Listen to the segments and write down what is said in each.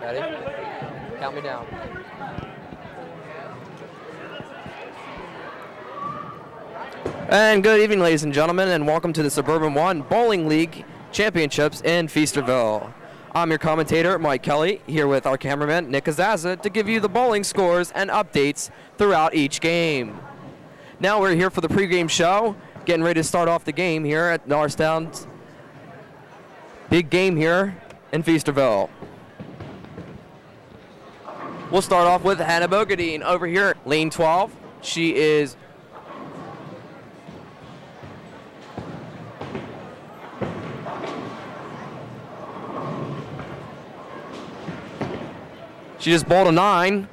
Ready? Count me down. And good evening, ladies and gentlemen, and welcome to the Suburban One Bowling League Championships in Feasterville. I'm your commentator, Mike Kelly, here with our cameraman, Nick Azaza, to give you the bowling scores and updates throughout each game. Now we're here for the pregame show, getting ready to start off the game here at Norristown's big game here in Feasterville. We'll start off with Hannah Bogadine over here, lane 12. She is She just bowled a 9,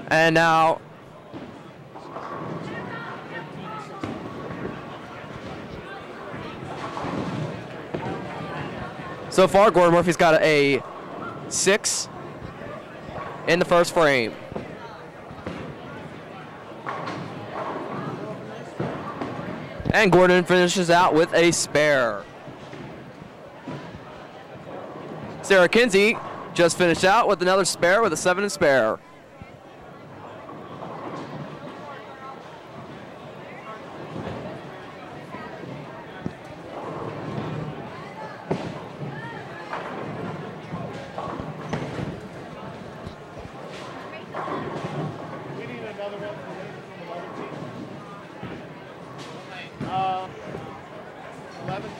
and now so far Gordon Murphy's got a 6 in the first frame. And Gordon finishes out with a spare. Sarah Kinsey just finished out with another spare with a 7 and spare. We need another one from another team. 11.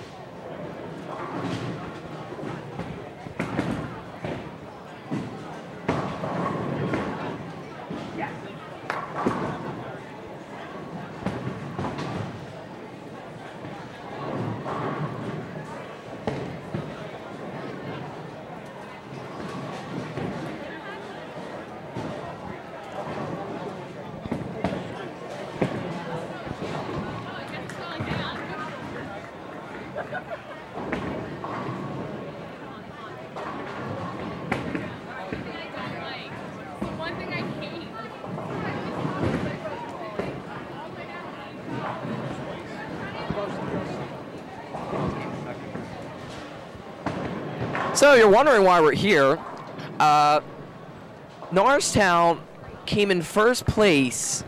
So you're wondering why we're here. Norristown came in first place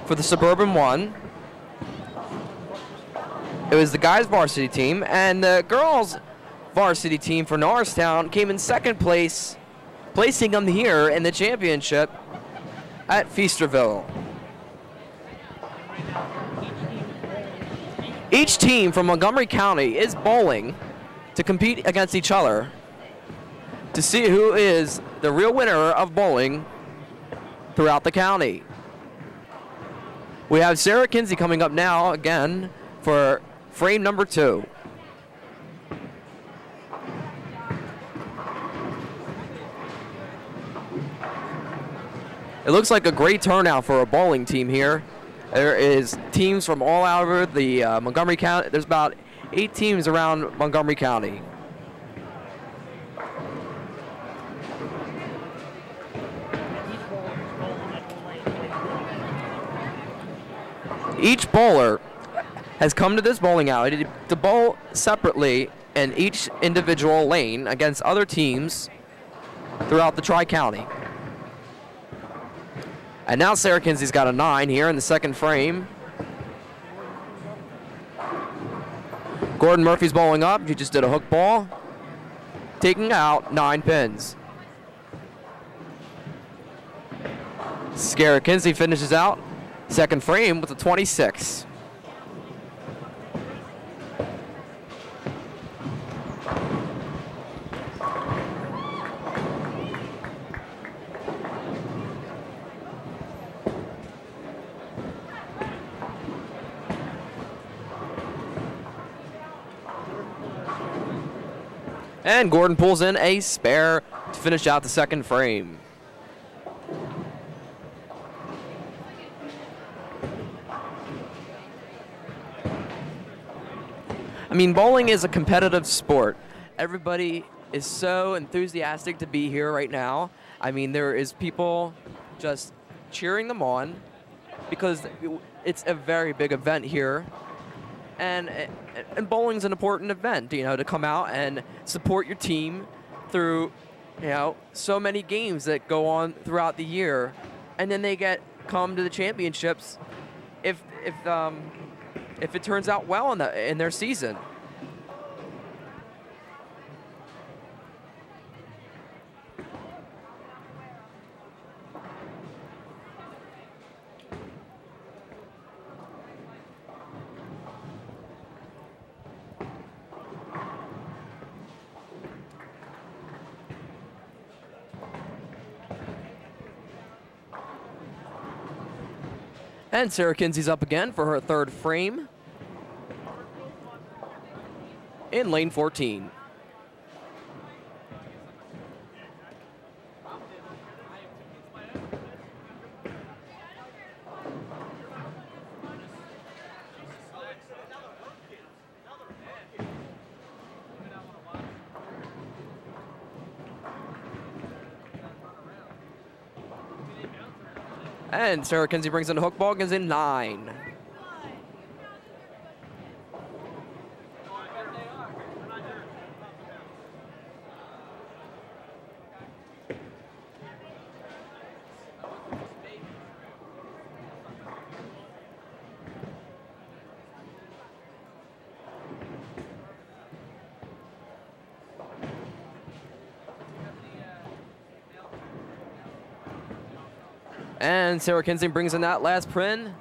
for the Suburban One. It was the guys' varsity team, and the girls' varsity team for Norristown came in second place, placing them here in the championship at Feasterville. Each team from Montgomery County is bowling to compete against each other to see who is the real winner of bowling throughout the county. We have Sarah Kinsey coming up now again for frame number 2. It looks like a great turnout for a bowling team here. There is teams from all over the Montgomery County. There's about 8 teams around Montgomery County. Each bowler has come to this bowling alley to bowl separately in each individual lane against other teams throughout the Tri-County. And now Sarah Kinsey's got a 9 here in the second frame. Gordon Murphy's bowling up. He just did a hook ball, taking out 9 pins. Sarah Kinsey finishes out second frame with a 26. And Gordon pulls in a spare to finish out the second frame. I mean, bowling is a competitive sport. Everybody is so enthusiastic to be here right now. I mean, there is people just cheering them on because it's a very big event here and bowling's an important event, you know, to come out and support your team through, you know, so many games that go on throughout the year, and then they come to the championships if it turns out well in their season. And Sarah Kinsey's up again for her third frame in lane 14. And Sarah Kinsey brings in a hook ball, goes in 9. And Sarah Kinsey brings in that last pin.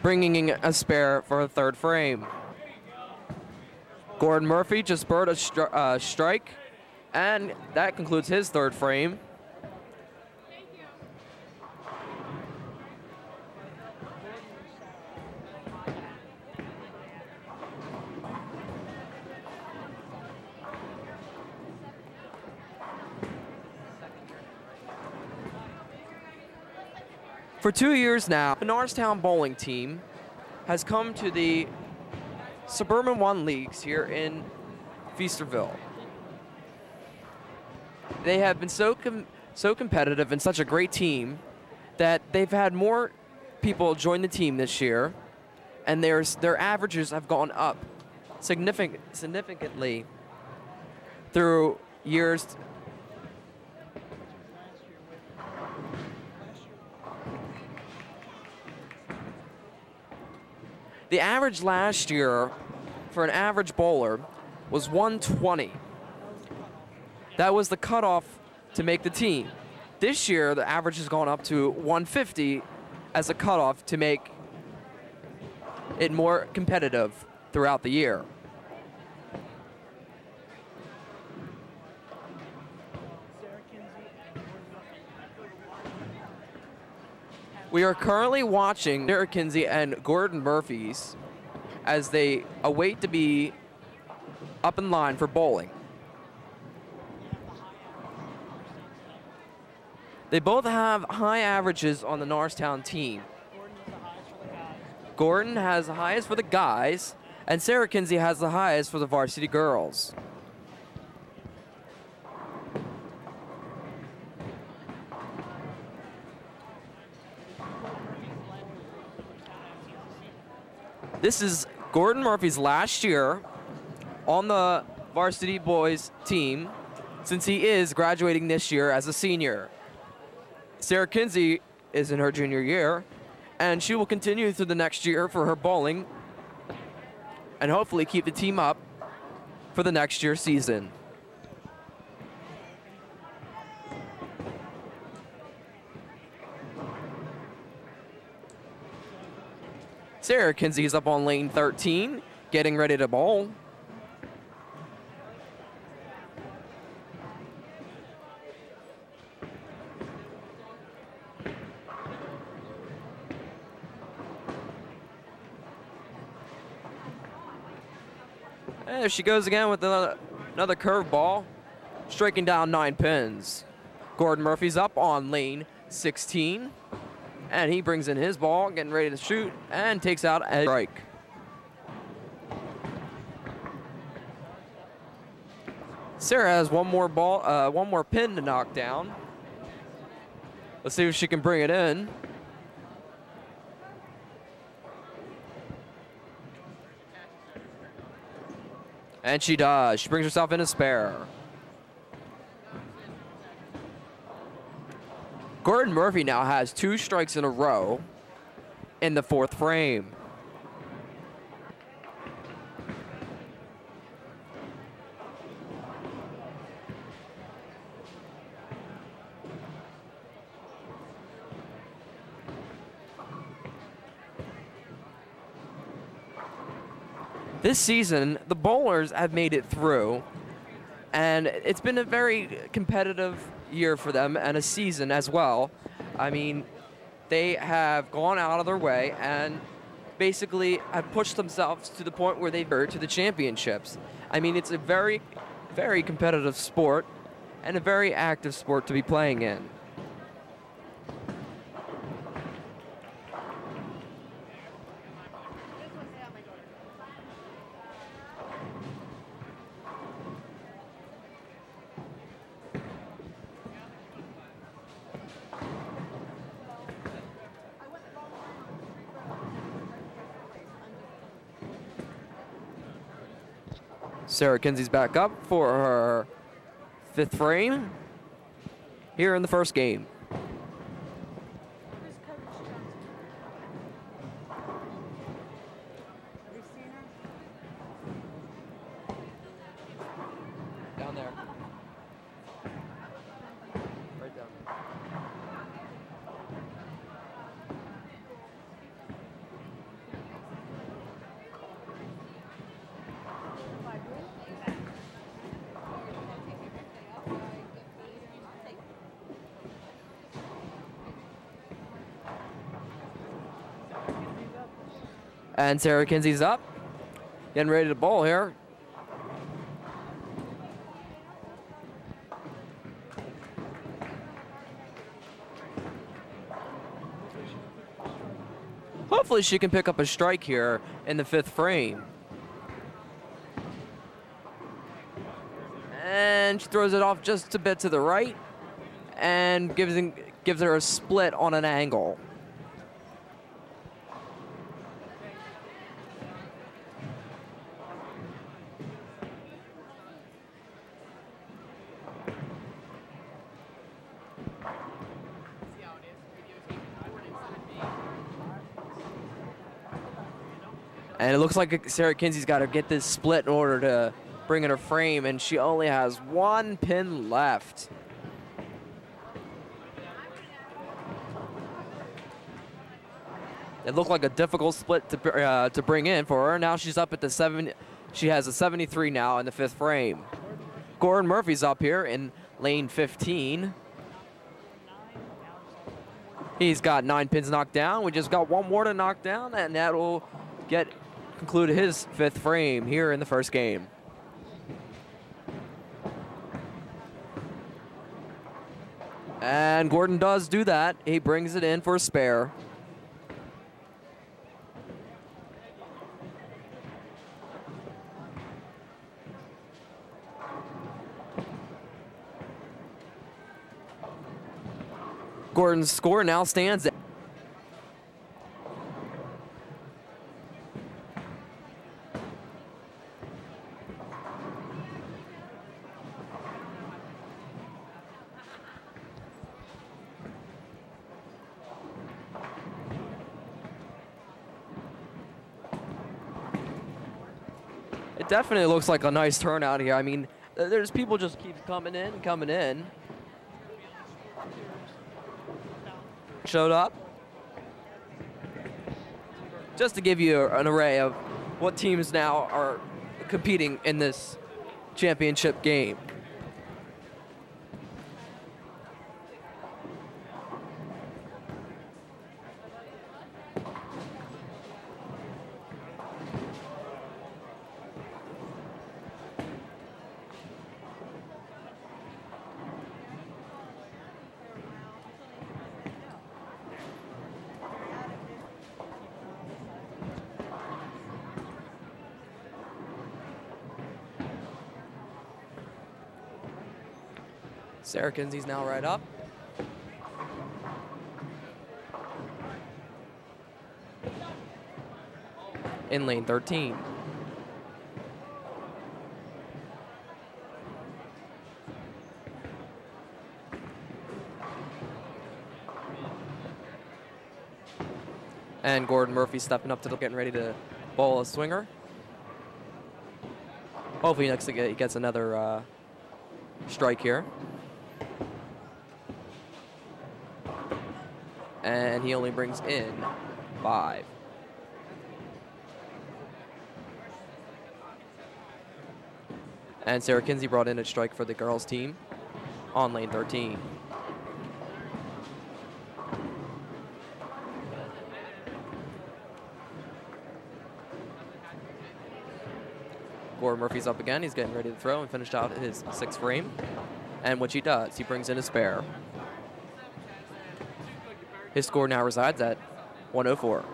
Bringing in a spare for a third frame. Gordon Murphy just spurred a strike, and that concludes his third frame. For 2 years now, the Norristown bowling team has come to the Suburban 1 leagues here in Feasterville. They have been so competitive and such a great team that they've had more people join the team this year, and their averages have gone up significantly through years. The average last year for an average bowler was 120. That was the cutoff to make the team. This year, the average has gone up to 150 as a cutoff to make it more competitive throughout the year. We are currently watching Sarah Kinsey and Gordon Murphy's as they await to be up in line for bowling. They both have high averages on the Norristown team. Gordon has the highest for the guys, and Sarah Kinsey has the highest for the varsity girls. This is Gordon Murphy's last year on the varsity boys team, since he is graduating this year as a senior. Sarah Kinsey is in her junior year, and she will continue through the next year for her bowling and hopefully keep the team up for the next year's season. Sarah Kinsey is up on lane 13, getting ready to bowl. And there she goes again with another curveball, striking down 9 pins. Gordon Murphy's up on lane 16. And he brings in his ball, getting ready to shoot, and takes out a strike. Sarah has one more one more pin to knock down. Let's see if she can bring it in. And she does. She brings herself in a spare. Gordon Murphy now has 2 strikes in a row in the 4th frame. This season, the bowlers have made it through, and it's been a very competitive year for them and a season as well. I mean, they have gone out of their way and basically have pushed themselves to the point where they've to the championships. I mean, it's a very, very competitive sport and a very active sport to be playing in. Sarah Kinsey's back up for her 5th frame here in the 1st game. Down there. Right down. And Sarah Kinsey's up, getting ready to bowl here. Hopefully she can pick up a strike here in the 5th frame. And she throws it off just a bit to the right and gives her a split on an angle. And it looks like Sarah Kinsey's got to get this split in order to bring in her frame, and she only has 1 pin left. It looked like a difficult split to bring in for her. Now she's up at the 7. She has a 73 now in the 5th frame. Gordon Murphy's up here in lane 15. He's got 9 pins knocked down. We just got 1 more to knock down, and that will conclude his 5th frame here in the 1st game. And Gordon does do that. He brings it in for a spare. Gordon's score now stands at It definitely looks like a nice turnout here. I mean, there's people just keep coming in. Showed up. Just to give you an array of what teams now are competing in this championship game. Sarah Kinsey's now right up. In lane 13. And Gordon Murphy stepping up to getting ready to bowl a swinger. Hopefully he gets another strike here. And he only brings in 5. And Sarah Kinsey brought in a strike for the girls team on lane 13. Gordon Murphy's up again. He's getting ready to throw and finished out his 6th frame. And what he does, he brings in a spare. His score now resides at 104.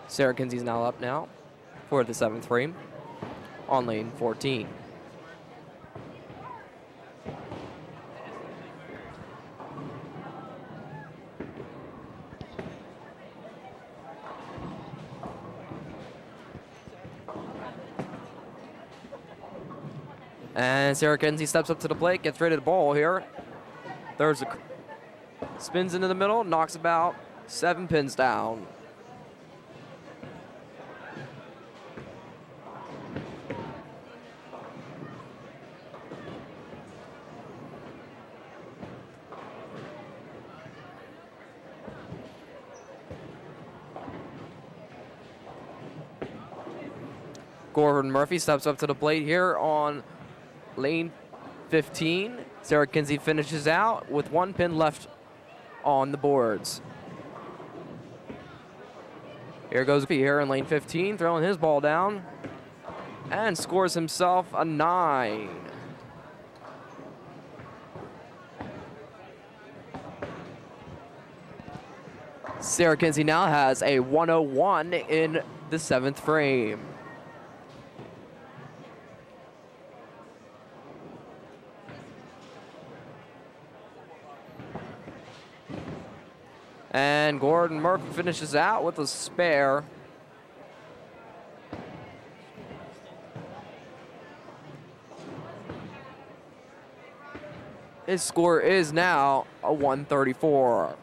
Sarah Kinsey's now up now for the 7th frame on lane 14. And Sarah Kinsey steps up to the plate, gets ready to bowl here. There's a spins into the middle, knocks about 7 pins down. Gordon Murphy steps up to the plate here on lane 15. Sarah Kinsey finishes out with 1 pin left on the boards. Here goes here in lane 15, throwing his ball down and scores himself a 9. Sarah Kinsey now has a 101 in the 7th frame. And Gordon Murphy finishes out with a spare. His score is now a 134.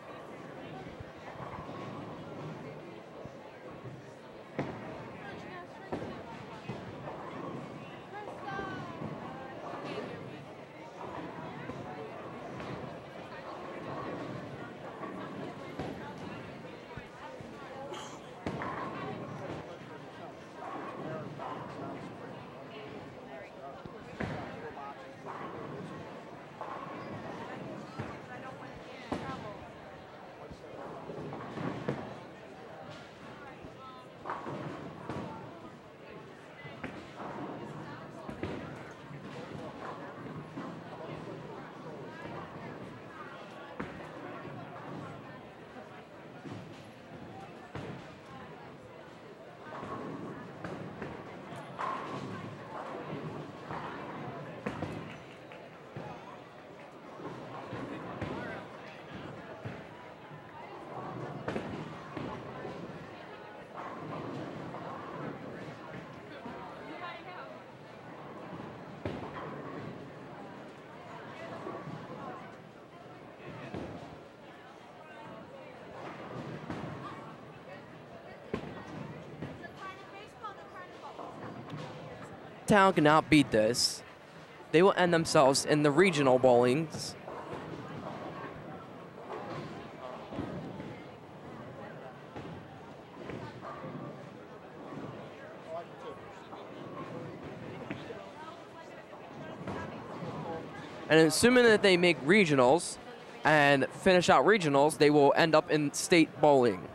town cannot beat this, they will end themselves in the regional bowlings. And assuming that they make regionals and finish out regionals, they will end up in state bowling.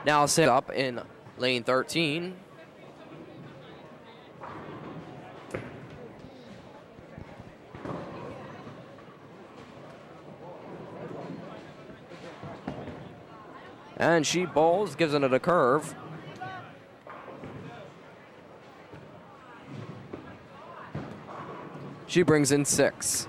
Now set up in lane 13. And she bowls, gives it a curve. She brings in 6.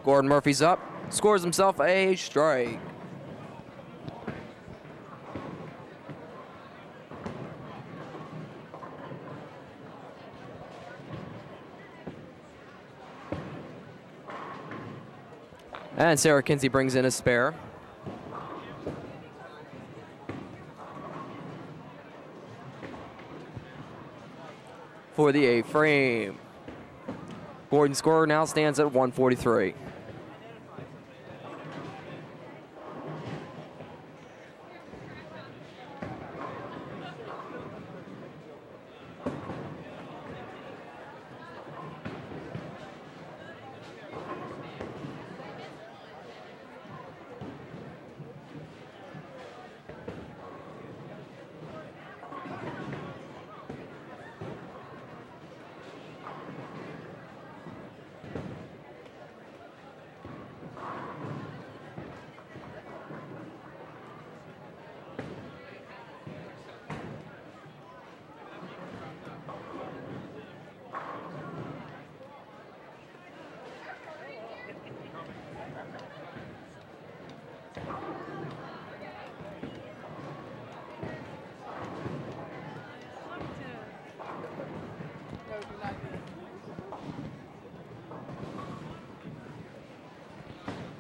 Gordon Murphy's up, scores himself a strike. And Sarah Kinsey brings in a spare. For the 8th frame. Gordon's score now stands at 143.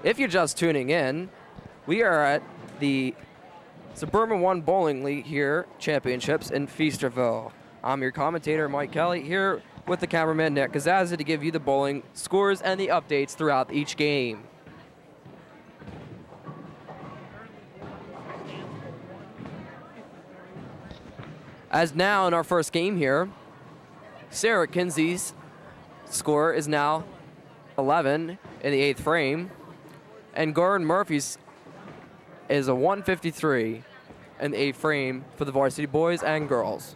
If you're just tuning in, we are at the Suburban 1 Bowling League here, championships in Feasterville. I'm your commentator, Mike Kelly, here with the cameraman, Nick Gazazza, to give you the bowling scores and the updates throughout each game. As now in our first game here, Sarah Kinsey's score is now 11 in the 8th frame. And Gordon Murphy's is a 153 in the 8th frame for the varsity boys and girls.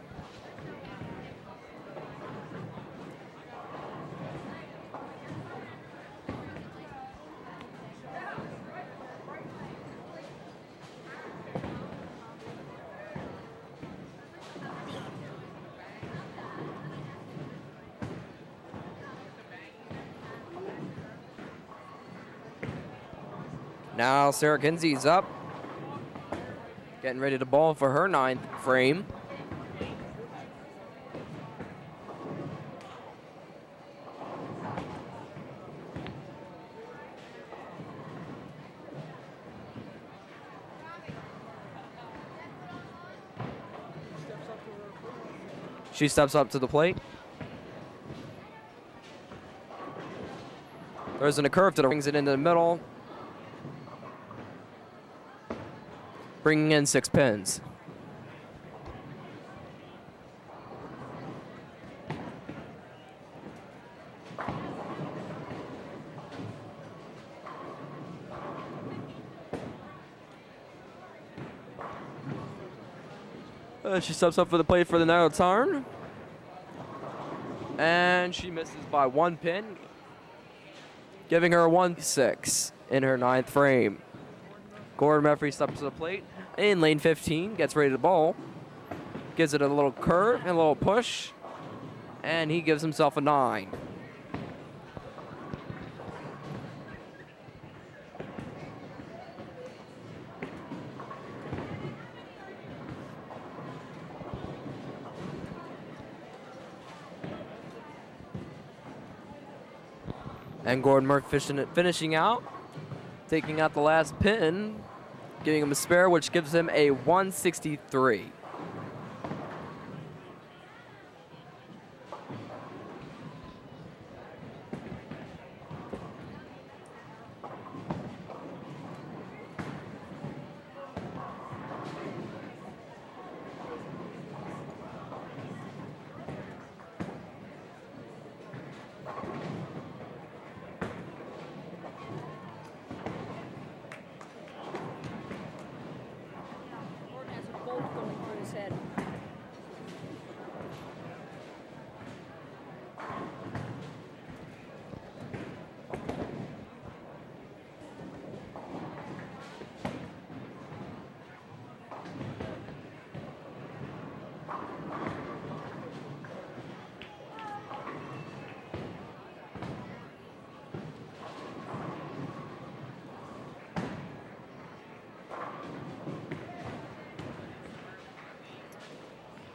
Now Sarah Kinsey's up, getting ready to bowl for her 9th frame. She steps up to the plate. Throws in a curve to the, brings it into the middle. Bringing in 6 pins. She steps up for the plate for the narrow turn. And she misses by 1 pin, giving her a 1-6 in her 9th frame. Gordon Murphy steps to the plate in lane 15, gets ready to bowl. Gives it a little curve and a little push, and he gives himself a 9. And Gordon Murphy finishing out, taking out the last pin, giving him a spare, which gives him a 163.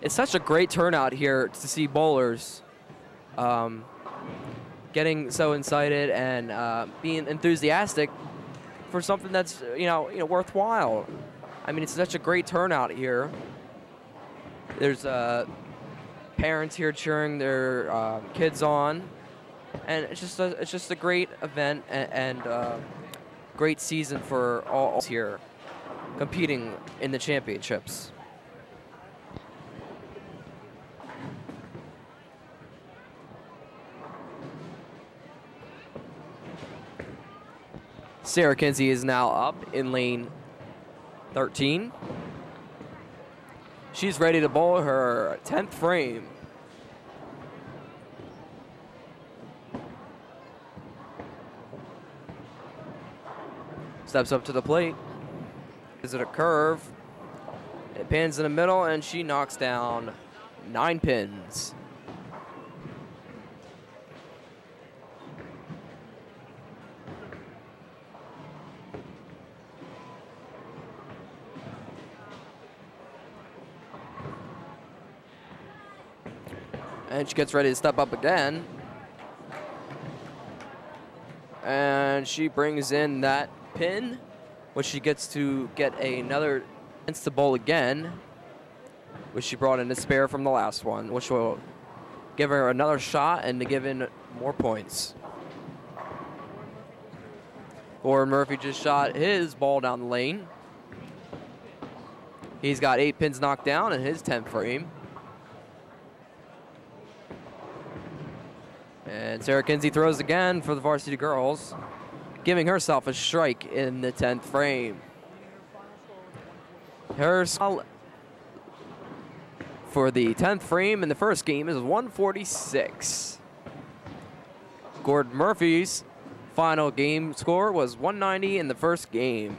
It's such a great turnout here to see bowlers getting so excited and being enthusiastic for something that's worthwhile. I mean, it's such a great turnout here. There's parents here cheering their kids on, and it's just a great event and great season for all here competing in the championships. Sarah Kinsey is now up in lane 13. She's ready to bowl her 10th frame. Steps up to the plate. Is it a curve? It pins in the middle, and she knocks down 9 pins. And she gets ready to step up again. And she brings in that pin, which she gets to get another chance to bowl again, which she brought in a spare from the last one, which will give her another shot and to give in more points. Gordon Murphy just shot his ball down the lane. He's got 8 pins knocked down in his 10th frame. And Sarah Kinsey throws again for the varsity girls, giving herself a strike in the 10th frame. Her score for the 10th frame in the first game is 146. Gordon Murphy's final game score was 190 in the first game.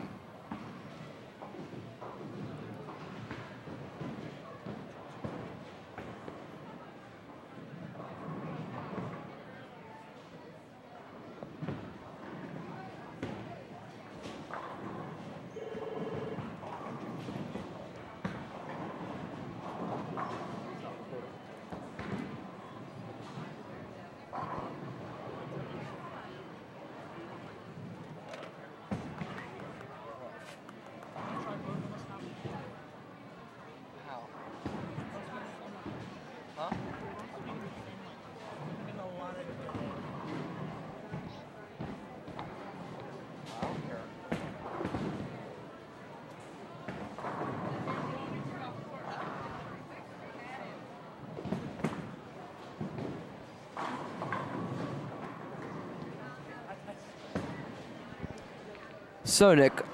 So, Nick,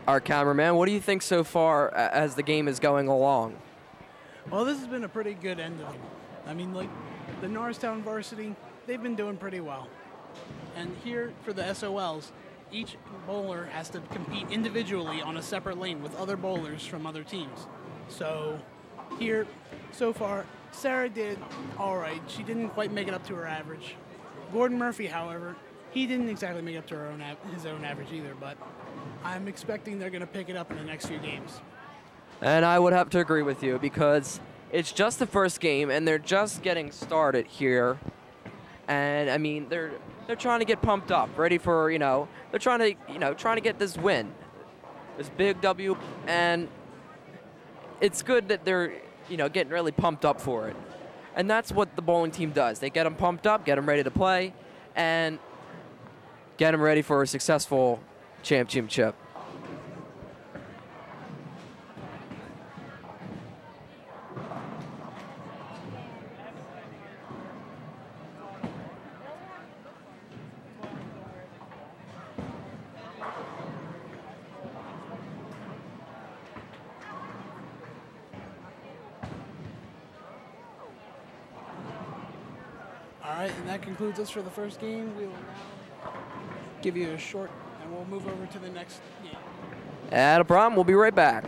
our cameraman, what do you think so far as the game is going along? Well, this has been a pretty good end of it. I mean, like, the Norristown varsity, they've been doing pretty well. And here for the SOLs, each bowler has to compete individually on a separate lane with other bowlers from other teams. So here, so far, Sarah did all right. She didn't quite make it up to her average. Gordon Murphy, however, he didn't exactly make up to his own average either, but I'm expecting they're going to pick it up in the next few games. And I would have to agree with you because it's just the first game and they're just getting started here. And I mean, they're trying to get pumped up, ready for, they're trying to get this win, this big W, and it's good that they're, getting really pumped up for it. And that's what the bowling team does. They get them pumped up, get them ready to play, and get them ready for a successful championship. All right, and that concludes us for the first game. We will now give you a short, and we'll move over to the next game. Not a problem. We'll be right back.